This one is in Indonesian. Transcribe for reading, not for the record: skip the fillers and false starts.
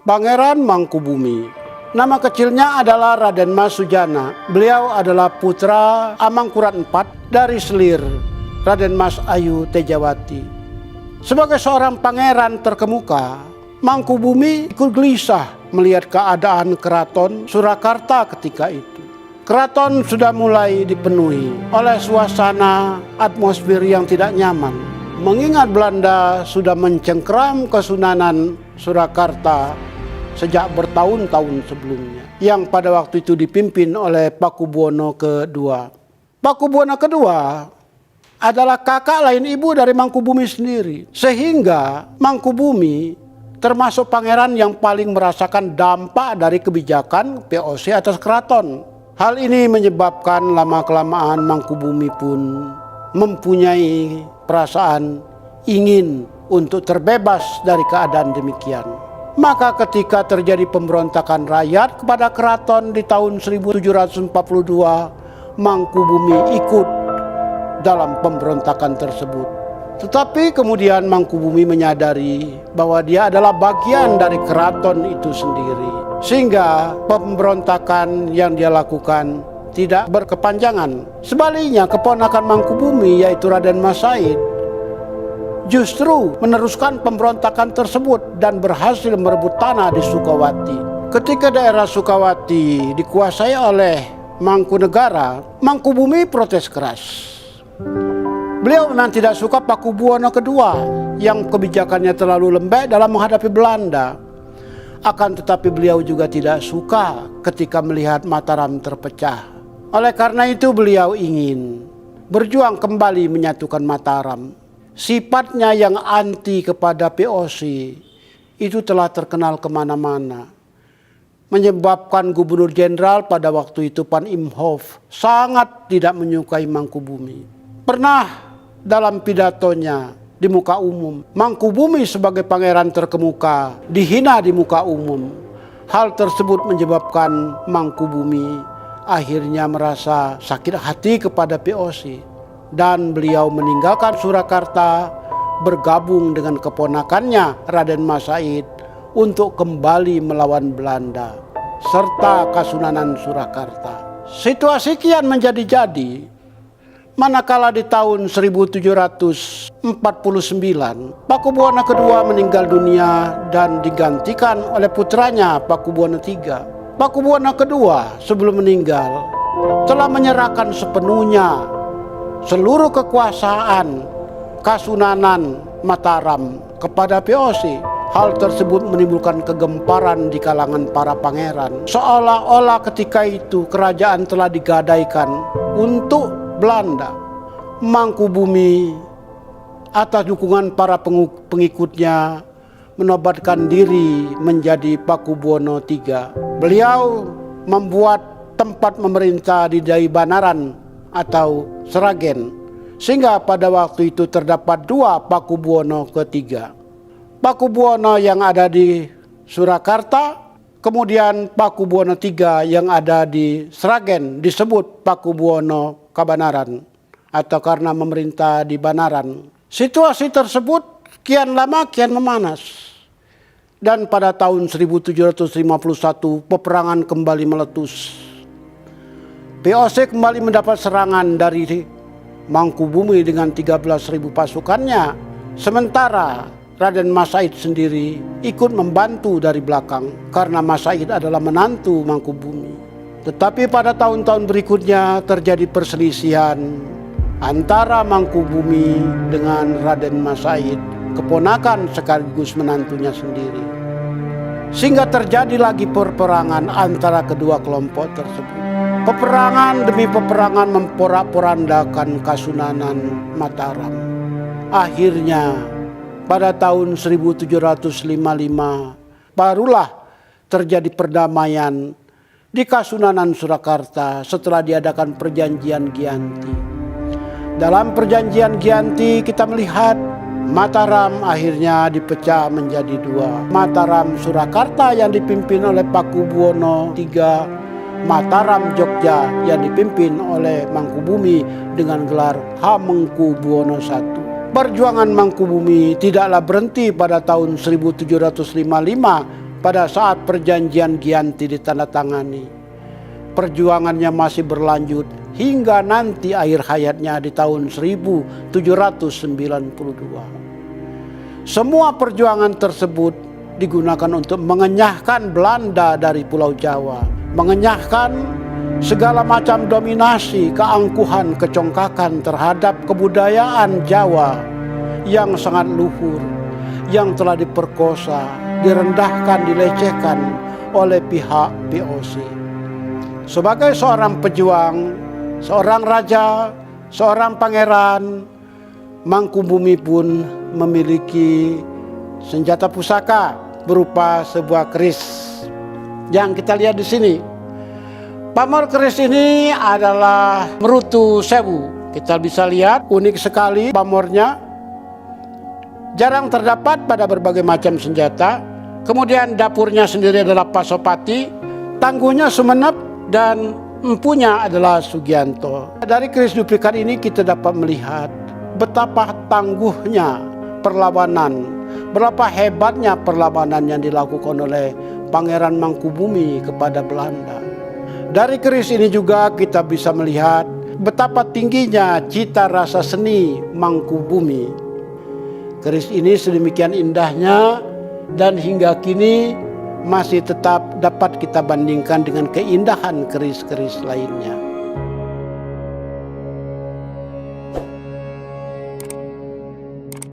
Pangeran Mangkubumi. Nama kecilnya adalah Raden Mas Sujana. Beliau adalah putra Amangkurat IV dari selir Raden Mas Ayu Tejawati. Sebagai seorang pangeran terkemuka, Mangkubumi ikut gelisah melihat keadaan keraton Surakarta ketika itu. Keraton sudah mulai dipenuhi oleh suasana atmosfer yang tidak nyaman. Mengingat Belanda sudah mencengkeram Kesunanan Surakarta sejak bertahun-tahun sebelumnya, yang pada waktu itu dipimpin oleh Pakubuwono II. Pakubuwono II adalah kakak lain ibu dari Mangkubumi sendiri, sehingga Mangkubumi termasuk pangeran yang paling merasakan dampak dari kebijakan VOC atas keraton. Hal ini menyebabkan lama-kelamaan Mangkubumi pun mempunyai perasaan ingin untuk terbebas dari keadaan demikian. Maka ketika terjadi pemberontakan rakyat kepada keraton di tahun 1742, Mangkubumi ikut dalam pemberontakan tersebut. Tetapi kemudian Mangkubumi menyadari bahwa dia adalah bagian dari keraton itu sendiri, sehingga pemberontakan yang dia lakukan tidak berkepanjangan. Sebaliknya, keponakan Mangkubumi yaitu Raden Mas Said justru meneruskan pemberontakan tersebut dan berhasil merebut tanah di Sukawati. Ketika daerah Sukawati dikuasai oleh Mangkunegara, Mangkubumi protes keras. Beliau memang tidak suka Pakubuwono II yang kebijakannya terlalu lembek dalam menghadapi Belanda. Akan tetapi beliau juga tidak suka ketika melihat Mataram terpecah. Oleh karena itu beliau ingin berjuang kembali menyatukan Mataram. Sifatnya yang anti kepada VOC itu telah terkenal kemana-mana, menyebabkan Gubernur Jenderal pada waktu itu Pan Imhoff sangat tidak menyukai Mangkubumi. Pernah dalam pidatonya di muka umum, Mangkubumi sebagai pangeran terkemuka dihina di muka umum. Hal tersebut menyebabkan Mangkubumi akhirnya merasa sakit hati kepada VOC. Dan beliau meninggalkan Surakarta, bergabung dengan keponakannya Raden Mas Said untuk kembali melawan Belanda serta Kasunanan Surakarta. Situasi kian menjadi-jadi manakala di tahun 1749 Pakubuwono II meninggal dunia dan digantikan oleh putranya Pakubuwono III. Pakubuwono II sebelum meninggal telah menyerahkan sepenuhnya seluruh kekuasaan Kasunanan Mataram kepada VOC. Hal tersebut menimbulkan kegemparan di kalangan para pangeran. Seolah-olah ketika itu kerajaan telah digadaikan untuk Belanda. Mangkubumi atas dukungan para pengikutnya menobatkan diri menjadi Pakubuwono III. Beliau membuat tempat memerintah di Dai Banaran atau Sragen, sehingga pada waktu itu terdapat dua Pakubuwono III. Pakubuwono yang ada di Surakarta, kemudian Pakubuwono III yang ada di Sragen disebut Pakubuwono Kabanaran atau karena memerintah di Banaran. Situasi tersebut kian lama kian memanas. Dan pada tahun 1751 peperangan kembali meletus. VOC kembali mendapat serangan dari Mangkubumi dengan 13.000 pasukannya. Sementara Raden Mas Said sendiri ikut membantu dari belakang karena Mas Said adalah menantu Mangkubumi. Tetapi pada tahun-tahun berikutnya terjadi perselisihan antara Mangkubumi dengan Raden Mas Said, keponakan sekaligus menantunya sendiri. Sehingga terjadi lagi peperangan antara kedua kelompok tersebut. Peperangan demi peperangan memporak-porandakan Kasunanan Mataram. Akhirnya pada tahun 1755 barulah terjadi perdamaian di Kasunanan Surakarta setelah diadakan perjanjian Giyanti. Dalam perjanjian Giyanti kita melihat Mataram akhirnya dipecah menjadi dua. Mataram Surakarta yang dipimpin oleh Pakubuwono III, Mataram Jogja yang dipimpin oleh Mangkubumi dengan gelar Hamengkubuwono I. Perjuangan Mangkubumi tidaklah berhenti pada tahun 1755 pada saat perjanjian Gianti ditandatangani. Perjuangannya masih berlanjut hingga nanti akhir hayatnya di tahun 1792. Semua perjuangan tersebut digunakan untuk mengenyahkan Belanda dari Pulau Jawa, mengenyahkan segala macam dominasi, keangkuhan, kecongkakan terhadap kebudayaan Jawa yang sangat luhur, yang telah diperkosa, direndahkan, dilecehkan oleh pihak VOC. Sebagai seorang pejuang, seorang raja, seorang pangeran, Mangkubumi pun memiliki senjata pusaka berupa sebuah keris yang kita lihat di sini. Pamor keris ini adalah Merutu Sewu. Kita bisa lihat unik sekali pamornya. Jarang terdapat pada berbagai macam senjata. Kemudian dapurnya sendiri adalah Pasopati, tangguhnya Sumenep, dan empunya adalah Sugianto. Dari keris duplikat ini kita dapat melihat betapa tangguhnya perlawanan, berapa hebatnya perlawanan yang dilakukan oleh Pangeran Mangkubumi kepada Belanda. Dari keris ini juga kita bisa melihat betapa tingginya cita rasa seni Mangkubumi. Keris ini sedemikian indahnya dan hingga kini masih tetap dapat kita bandingkan dengan keindahan keris-keris lainnya.